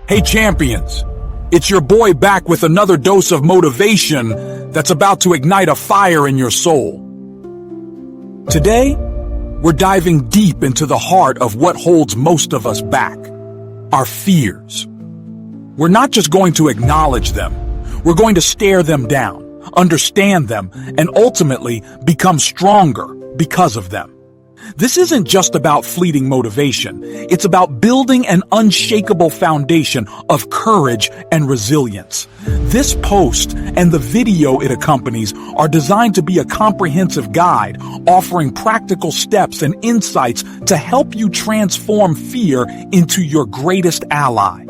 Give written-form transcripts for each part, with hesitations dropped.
Hey champions, it's your boy back with another dose of motivation that's about to ignite a fire in your soul. Today, we're diving deep into the heart of what holds most of us back, our fears. We're not just going to acknowledge them, we're going to stare them down, understand them, and ultimately become stronger because of them. This isn't just about fleeting motivation. It's about building an unshakable foundation of courage and resilience. This post and the video it accompanies are designed to be a comprehensive guide, offering practical steps and insights to help you transform fear into your greatest ally.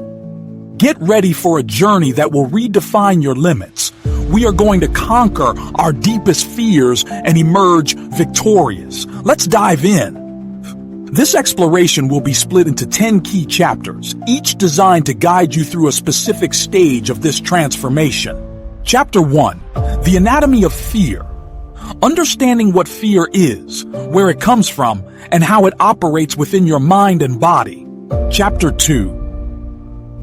Get ready for a journey that will redefine your limits. We are going to conquer our deepest fears and emerge victorious. Let's dive in. This exploration will be split into 10 key chapters, each designed to guide you through a specific stage of this transformation. Chapter 1. The Anatomy of Fear. Understanding what fear is, where it comes from, and how it operates within your mind and body. Chapter 2.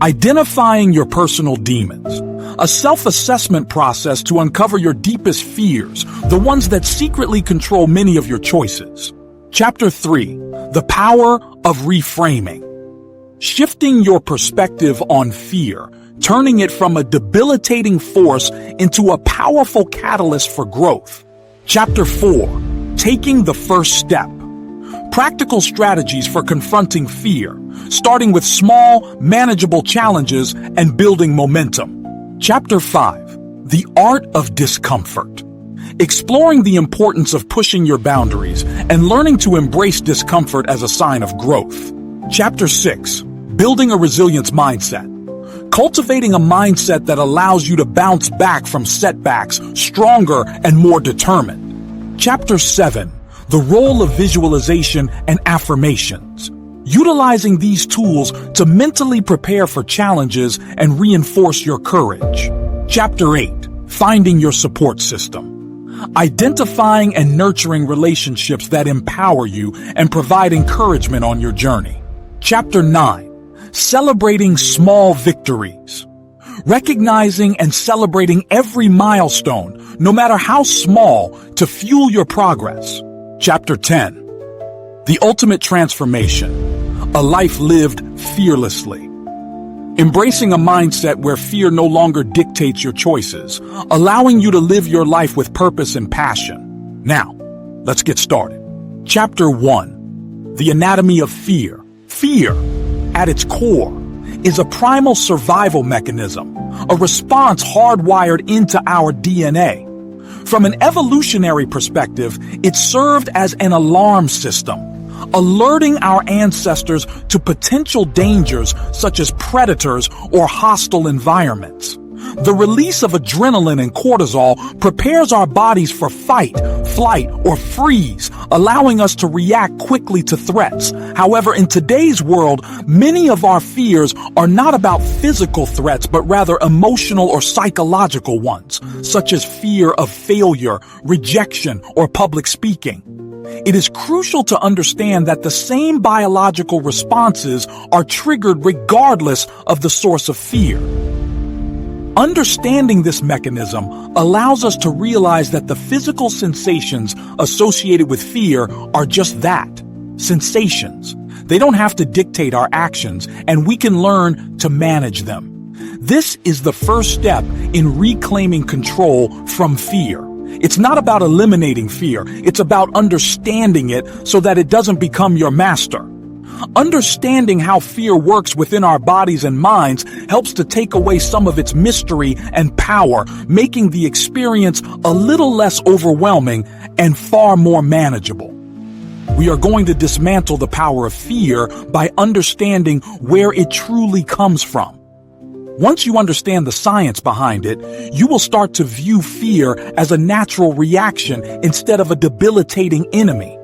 Identifying your personal demons. A self-assessment process to uncover your deepest fears, the ones that secretly control many of your choices. Chapter 3. The Power of Reframing. Shifting your perspective on fear, turning it from a debilitating force into a powerful catalyst for growth. Chapter 4. Taking the First Step. Practical strategies for confronting fear, starting with small, manageable challenges and building momentum. Chapter 5. The Art of Discomfort. Exploring the importance of pushing your boundaries and learning to embrace discomfort as a sign of growth. Chapter 6. Building a resilience mindset. Cultivating a mindset that allows you to bounce back from setbacks stronger and more determined. Chapter 7. The role of visualization and affirmations. Utilizing these tools to mentally prepare for challenges and reinforce your courage. Chapter 8. Finding your support system. Identifying and nurturing relationships that empower you and provide encouragement on your journey. Chapter 9. Celebrating small victories. Recognizing and celebrating every milestone, no matter how small, to fuel your progress. Chapter 10. The Ultimate Transformation. A life lived fearlessly. Embracing a mindset where fear no longer dictates your choices, allowing you to live your life with purpose and passion. Now, let's get started. Chapter 1. The Anatomy of Fear. Fear, at its core, is a primal survival mechanism, a response hardwired into our DNA. From an evolutionary perspective, it served as an alarm system, alerting our ancestors to potential dangers such as predators or hostile environments. The release of adrenaline and cortisol prepares our bodies for fight, flight, or freeze, allowing us to react quickly to threats. However, in today's world, many of our fears are not about physical threats, but rather emotional or psychological ones, such as fear of failure, rejection, or public speaking. It is crucial to understand that the same biological responses are triggered regardless of the source of fear. Understanding this mechanism allows us to realize that the physical sensations associated with fear are just that, sensations. They don't have to dictate our actions, and we can learn to manage them. This is the first step in reclaiming control from fear. It's not about eliminating fear, it's about understanding it so that it doesn't become your master. Understanding how fear works within our bodies and minds helps to take away some of its mystery and power, making the experience a little less overwhelming and far more manageable. We are going to dismantle the power of fear by understanding where it truly comes from. Once you understand the science behind it, you will start to view fear as a natural reaction instead of a debilitating enemy.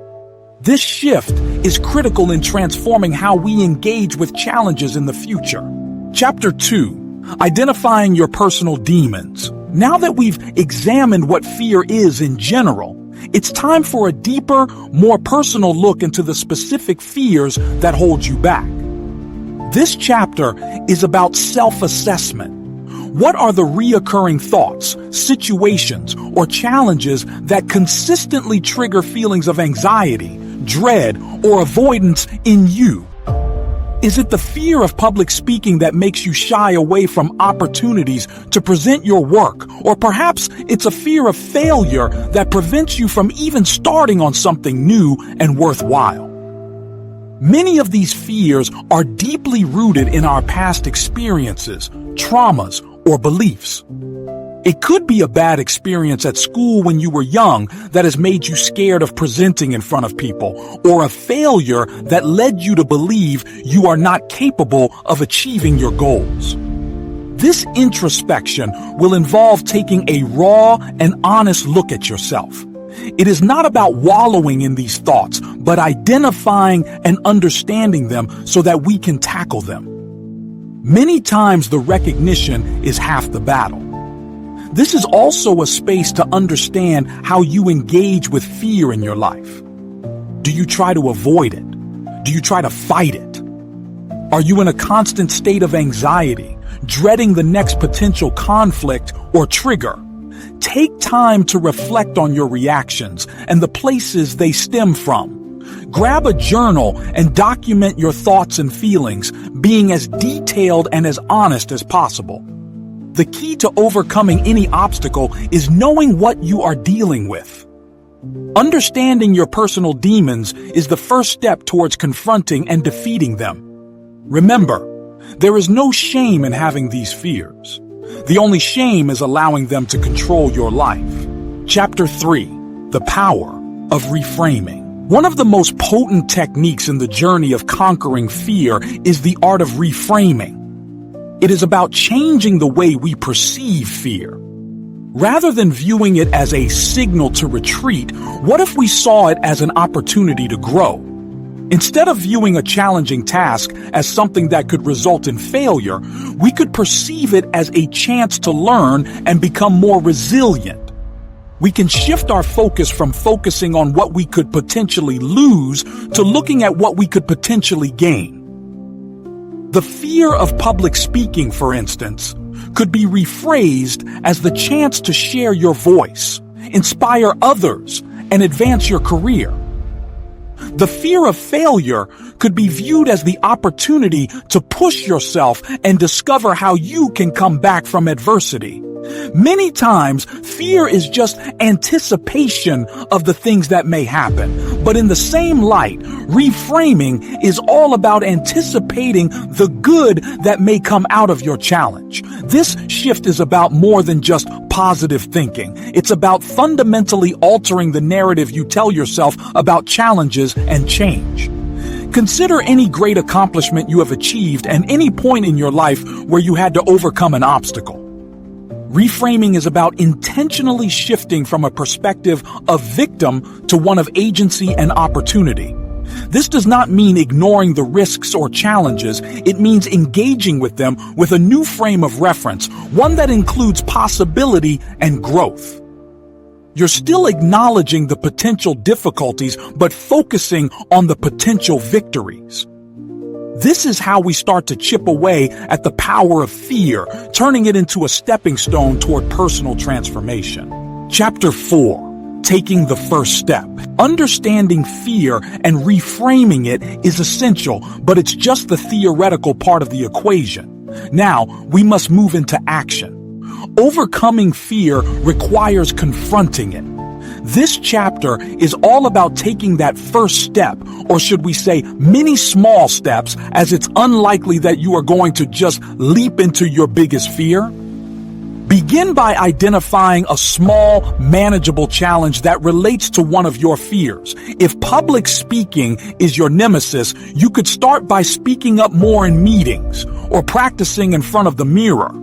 This shift is critical in transforming how we engage with challenges in the future. Chapter 2. Identifying your personal demons. Now that we've examined what fear is in general, it's time for a deeper, more personal look into the specific fears that hold you back. This chapter is about self-assessment. What are the reoccurring thoughts, situations, or challenges that consistently trigger feelings of anxiety, dread, or avoidance in you? Is it the fear of public speaking that makes you shy away from opportunities to present your work? Or perhaps it's a fear of failure that prevents you from even starting on something new and worthwhile. Many of these fears are deeply rooted in our past experiences, traumas, or beliefs. It could be a bad experience at school when you were young that has made you scared of presenting in front of people, or a failure that led you to believe you are not capable of achieving your goals. This introspection will involve taking a raw and honest look at yourself. It is not about wallowing in these thoughts, but identifying and understanding them so that we can tackle them. Many times the recognition is half the battle. This is also a space to understand how you engage with fear in your life. Do you try to avoid it? Do you try to fight it? Are you in a constant state of anxiety, dreading the next potential conflict or trigger? Take time to reflect on your reactions and the places they stem from. Grab a journal and document your thoughts and feelings, being as detailed and as honest as possible. The key to overcoming any obstacle is knowing what you are dealing with. Understanding your personal demons is the first step towards confronting and defeating them. Remember, there is no shame in having these fears. The only shame is allowing them to control your life. Chapter 3: The Power of Reframing. One of the most potent techniques in the journey of conquering fear is the art of reframing. It is about changing the way we perceive fear. Rather than viewing it as a signal to retreat, what if we saw it as an opportunity to grow? Instead of viewing a challenging task as something that could result in failure, we could perceive it as a chance to learn and become more resilient. We can shift our focus from focusing on what we could potentially lose to looking at what we could potentially gain. The fear of public speaking, for instance, could be rephrased as the chance to share your voice, inspire others, and advance your career. The fear of failure could be viewed as the opportunity to push yourself and discover how you can come back from adversity. Many times, fear is just anticipation of the things that may happen. But in the same light, reframing is all about anticipating the good that may come out of your challenge. This shift is about more than just positive thinking. It's about fundamentally altering the narrative you tell yourself about challenges and change. Consider any great accomplishment you have achieved and any point in your life where you had to overcome an obstacle. Reframing is about intentionally shifting from a perspective of victim to one of agency and opportunity. This does not mean ignoring the risks or challenges. It means engaging with them with a new frame of reference, one that includes possibility and growth. You're still acknowledging the potential difficulties, but focusing on the potential victories. This is how we start to chip away at the power of fear, turning it into a stepping stone toward personal transformation. Chapter 4: Taking the First Step. Understanding fear and reframing it is essential, but it's just the theoretical part of the equation. Now, we must move into action. Overcoming fear requires confronting it. This chapter is all about taking that first step, or should we say many small steps, as it's unlikely that you are going to just leap into your biggest fear. Begin by identifying a small, manageable challenge that relates to one of your fears. If public speaking is your nemesis, you could start by speaking up more in meetings or practicing in front of the mirror.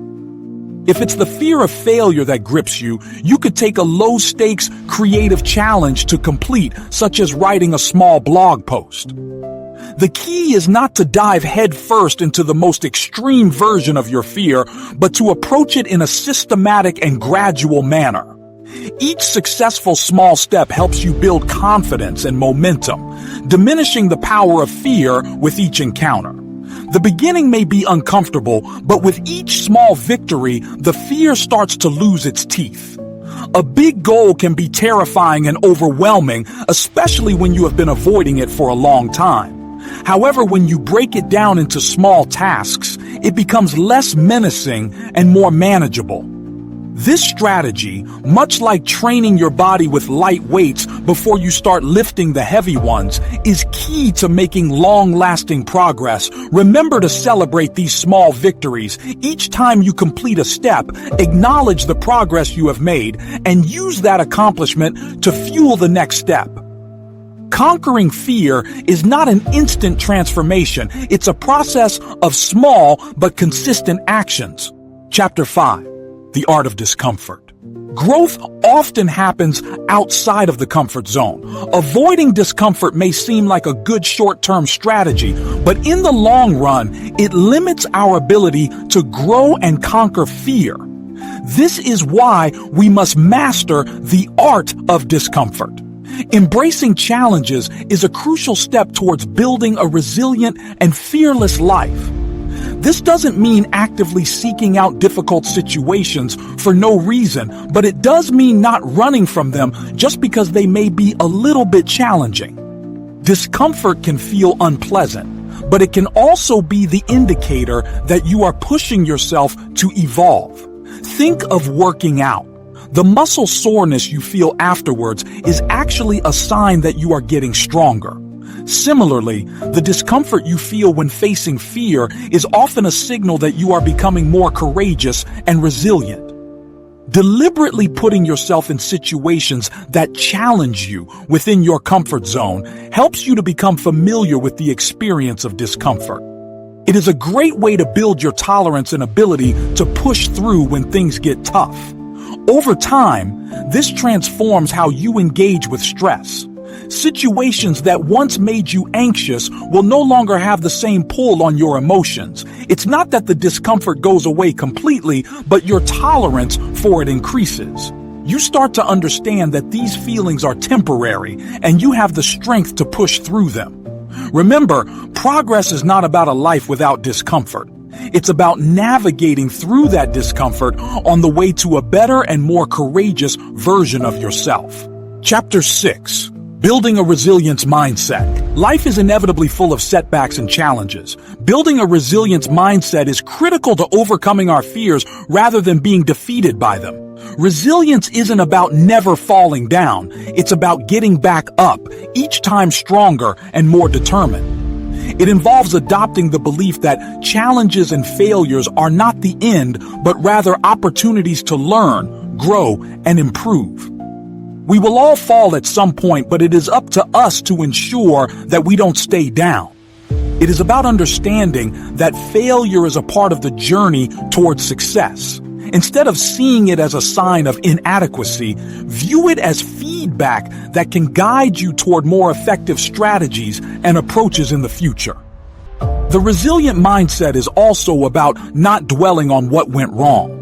If it's the fear of failure that grips you, you could take a low-stakes, creative challenge to complete, such as writing a small blog post. The key is not to dive headfirst into the most extreme version of your fear, but to approach it in a systematic and gradual manner. Each successful small step helps you build confidence and momentum, diminishing the power of fear with each encounter. The beginning may be uncomfortable, but with each small victory, the fear starts to lose its teeth. A big goal can be terrifying and overwhelming, especially when you have been avoiding it for a long time. However, when you break it down into small tasks, it becomes less menacing and more manageable. This strategy, much like training your body with light weights before you start lifting the heavy ones, is key to making long-lasting progress. Remember to celebrate these small victories. Each time you complete a step, acknowledge the progress you have made and use that accomplishment to fuel the next step. Conquering fear is not an instant transformation. It's a process of small but consistent actions. Chapter 5. The Art of Discomfort. Growth often happens outside of the comfort zone. Avoiding discomfort may seem like a good short-term strategy, but in the long run, it limits our ability to grow and conquer fear. This is why we must master the art of discomfort. Embracing challenges is a crucial step towards building a resilient and fearless life. This doesn't mean actively seeking out difficult situations for no reason, but it does mean not running from them just because they may be a little bit challenging. Discomfort can feel unpleasant, but it can also be the indicator that you are pushing yourself to evolve. Think of working out. The muscle soreness you feel afterwards is actually a sign that you are getting stronger. Similarly, the discomfort you feel when facing fear is often a signal that you are becoming more courageous and resilient. Deliberately putting yourself in situations that challenge you within your comfort zone helps you to become familiar with the experience of discomfort. It is a great way to build your tolerance and ability to push through when things get tough. Over time, this transforms how you engage with stress. Situations that once made you anxious will no longer have the same pull on your emotions. It's not that the discomfort goes away completely, but your tolerance for it increases. You start to understand that these feelings are temporary, and you have the strength to push through them. Remember, progress is not about a life without discomfort. It's about navigating through that discomfort on the way to a better and more courageous version of yourself. Chapter 6. Building a resilience mindset. Life is inevitably full of setbacks and challenges. Building a resilience mindset is critical to overcoming our fears rather than being defeated by them. Resilience isn't about never falling down. It's about getting back up, each time stronger and more determined. It involves adopting the belief that challenges and failures are not the end, but rather opportunities to learn, grow, and improve. We will all fall at some point, but it is up to us to ensure that we don't stay down. It is about understanding that failure is a part of the journey towards success. Instead of seeing it as a sign of inadequacy, view it as feedback that can guide you toward more effective strategies and approaches in the future. The resilient mindset is also about not dwelling on what went wrong.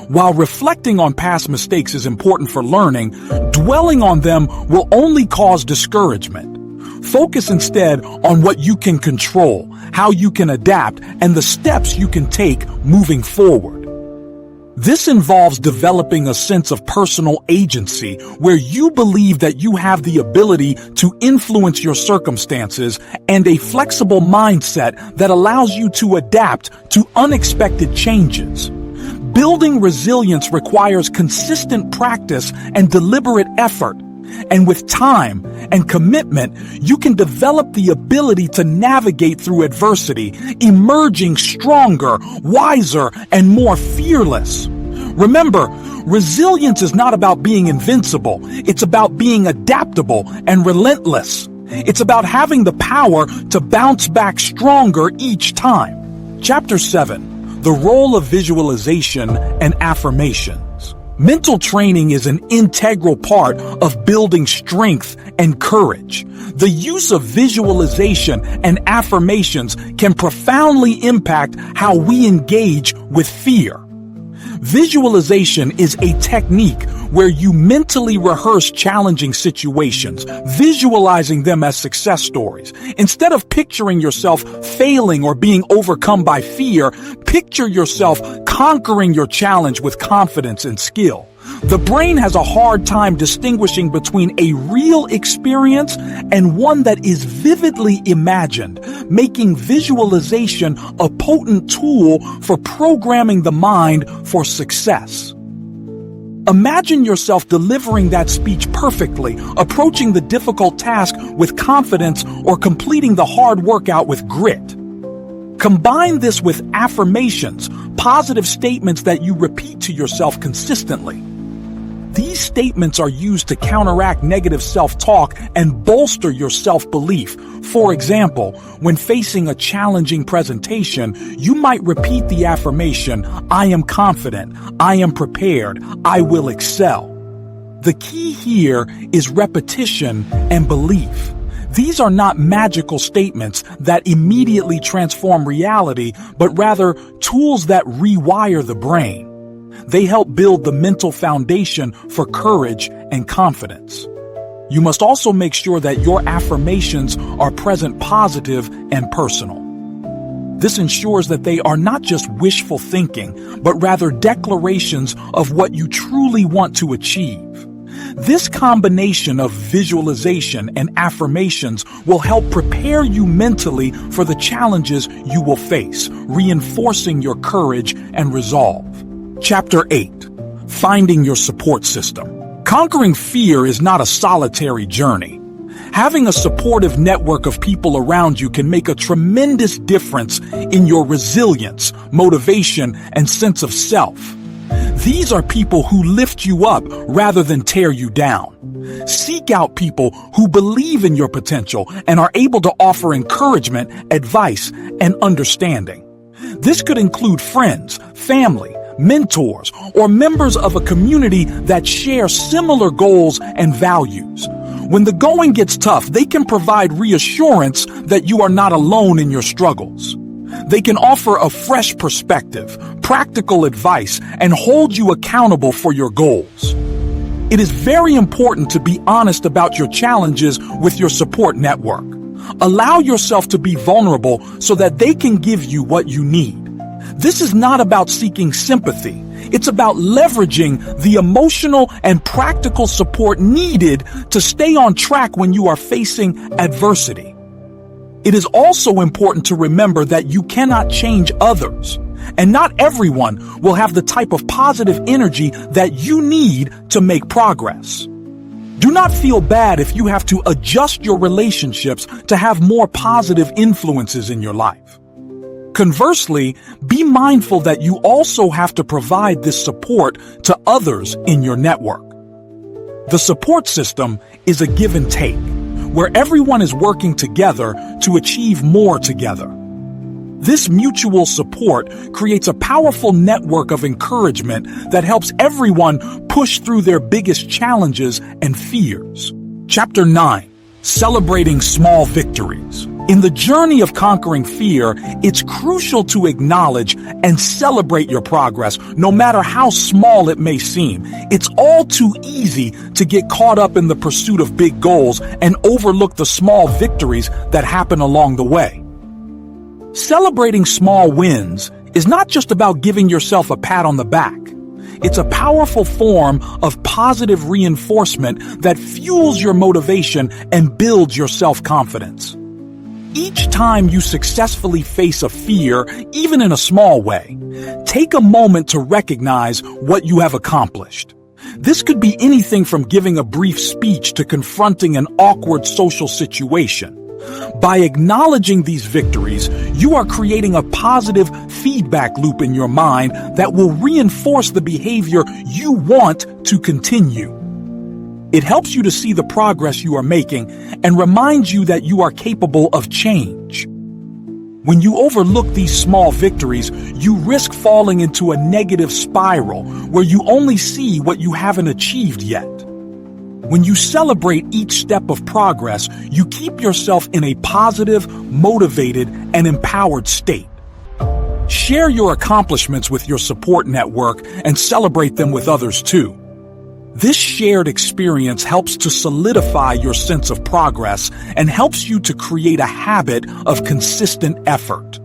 While reflecting on past mistakes is important for learning, dwelling on them will only cause discouragement. Focus instead on what you can control, how you can adapt, and the steps you can take moving forward. This involves developing a sense of personal agency where you believe that you have the ability to influence your circumstances and a flexible mindset that allows you to adapt to unexpected changes. Building resilience requires consistent practice and deliberate effort. And with time and commitment, you can develop the ability to navigate through adversity, emerging stronger, wiser, and more fearless. Remember, resilience is not about being invincible. It's about being adaptable and relentless. It's about having the power to bounce back stronger each time. Chapter 7. The role of visualization and affirmations. Mental training is an integral part of building strength and courage. The use of visualization and affirmations can profoundly impact how we engage with fear. Visualization is a technique where you mentally rehearse challenging situations, visualizing them as success stories. Instead of picturing yourself failing or being overcome by fear, picture yourself conquering your challenge with confidence and skill. The brain has a hard time distinguishing between a real experience and one that is vividly imagined, making visualization a potent tool for programming the mind for success. Imagine yourself delivering that speech perfectly, approaching the difficult task with confidence, or completing the hard workout with grit. Combine this with affirmations, positive statements that you repeat to yourself consistently. These statements are used to counteract negative self-talk and bolster your self-belief. For example, when facing a challenging presentation, you might repeat the affirmation, "I am confident, I am prepared, I will excel." The key here is repetition and belief. These are not magical statements that immediately transform reality, but rather tools that rewire the brain. They help build the mental foundation for courage and confidence. You must also make sure that your affirmations are present positive and personal. This ensures that they are not just wishful thinking, but rather declarations of what you truly want to achieve. This combination of visualization and affirmations will help prepare you mentally for the challenges you will face, reinforcing your courage and resolve. Chapter 8. Finding your support system. Conquering fear is not a solitary journey. Having a supportive network of people around you can make a tremendous difference in your resilience, motivation, and sense of self. These are people who lift you up rather than tear you down. Seek out people who believe in your potential and are able to offer encouragement, advice, and understanding. This could include friends, family, mentors, or members of a community that share similar goals and values. When the going gets tough, they can provide reassurance that you are not alone in your struggles. They can offer a fresh perspective, practical advice, and hold you accountable for your goals. It is very important to be honest about your challenges with your support network. Allow yourself to be vulnerable so that they can give you what you need. This is not about seeking sympathy. It's about leveraging the emotional and practical support needed to stay on track when you are facing adversity. It is also important to remember that you cannot change others, and not everyone will have the type of positive energy that you need to make progress. Do not feel bad if you have to adjust your relationships to have more positive influences in your life. Conversely, be mindful that you also have to provide this support to others in your network. The support system is a give and take, where everyone is working together to achieve more together. This mutual support creates a powerful network of encouragement that helps everyone push through their biggest challenges and fears. Chapter 9. Celebrating small victories. In the journey of conquering fear, it's crucial to acknowledge and celebrate your progress, no matter how small it may seem. It's all too easy to get caught up in the pursuit of big goals and overlook the small victories that happen along the way. Celebrating small wins is not just about giving yourself a pat on the back. It's a powerful form of positive reinforcement that fuels your motivation and builds your self-confidence. Each time you successfully face a fear, even in a small way, take a moment to recognize what you have accomplished. This could be anything from giving a brief speech to confronting an awkward social situation. By acknowledging these victories, you are creating a positive feedback loop in your mind that will reinforce the behavior you want to continue. It helps you to see the progress you are making and reminds you that you are capable of change. When you overlook these small victories, you risk falling into a negative spiral where you only see what you haven't achieved yet. When you celebrate each step of progress, you keep yourself in a positive, motivated, and empowered state. Share your accomplishments with your support network and celebrate them with others too. This shared experience helps to solidify your sense of progress and helps you to create a habit of consistent effort.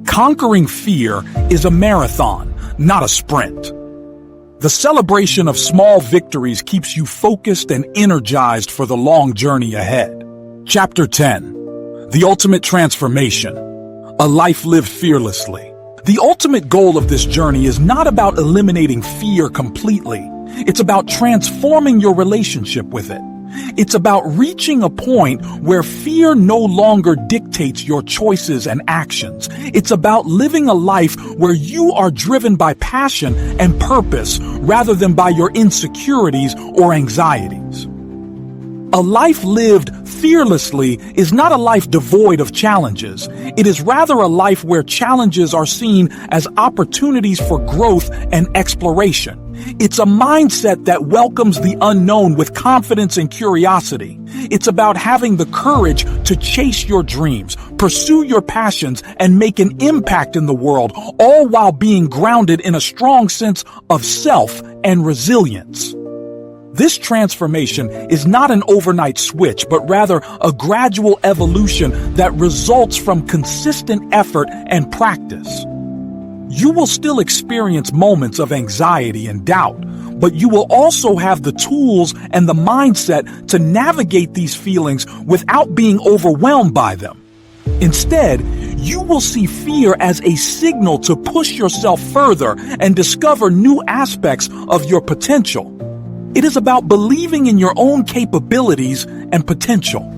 Conquering fear is a marathon, not a sprint. The celebration of small victories keeps you focused and energized for the long journey ahead. Chapter 10. The Ultimate Transformation. A life lived fearlessly. The ultimate goal of this journey is not about eliminating fear completely. It's about transforming your relationship with it. It's about reaching a point where fear no longer dictates your choices and actions. It's about living a life where you are driven by passion and purpose rather than by your insecurities or anxieties. A life lived fearlessly is not a life devoid of challenges. It is rather a life where challenges are seen as opportunities for growth and exploration. It's a mindset that welcomes the unknown with confidence and curiosity. It's about having the courage to chase your dreams, pursue your passions, and make an impact in the world, all while being grounded in a strong sense of self and resilience. This transformation is not an overnight switch, but rather a gradual evolution that results from consistent effort and practice. You will still experience moments of anxiety and doubt, but you will also have the tools and the mindset to navigate these feelings without being overwhelmed by them. Instead, you will see fear as a signal to push yourself further and discover new aspects of your potential. It is about believing in your own capabilities and potential.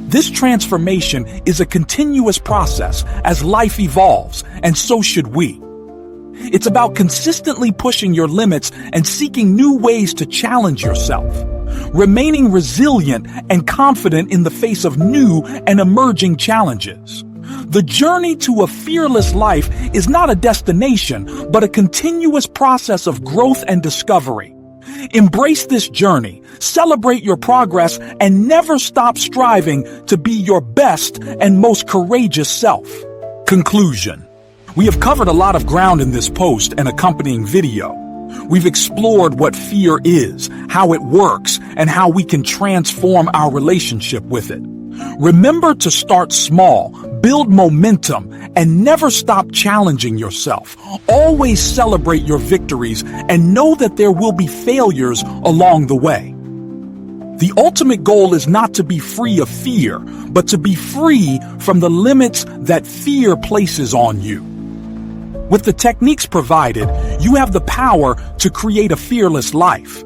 This transformation is a continuous process as life evolves, and so should we. It's about consistently pushing your limits and seeking new ways to challenge yourself, remaining resilient and confident in the face of new and emerging challenges. The journey to a fearless life is not a destination, but a continuous process of growth and discovery. Embrace this journey, celebrate your progress, and never stop striving to be your best and most courageous self. Conclusion. We have covered a lot of ground in this post and accompanying video. We've explored what fear is, how it works, and how we can transform our relationship with it. Remember to start small, build momentum, and never stop challenging yourself. Always celebrate your victories and know that there will be failures along the way. The ultimate goal is not to be free of fear, but to be free from the limits that fear places on you. With the techniques provided, you have the power to create a fearless life.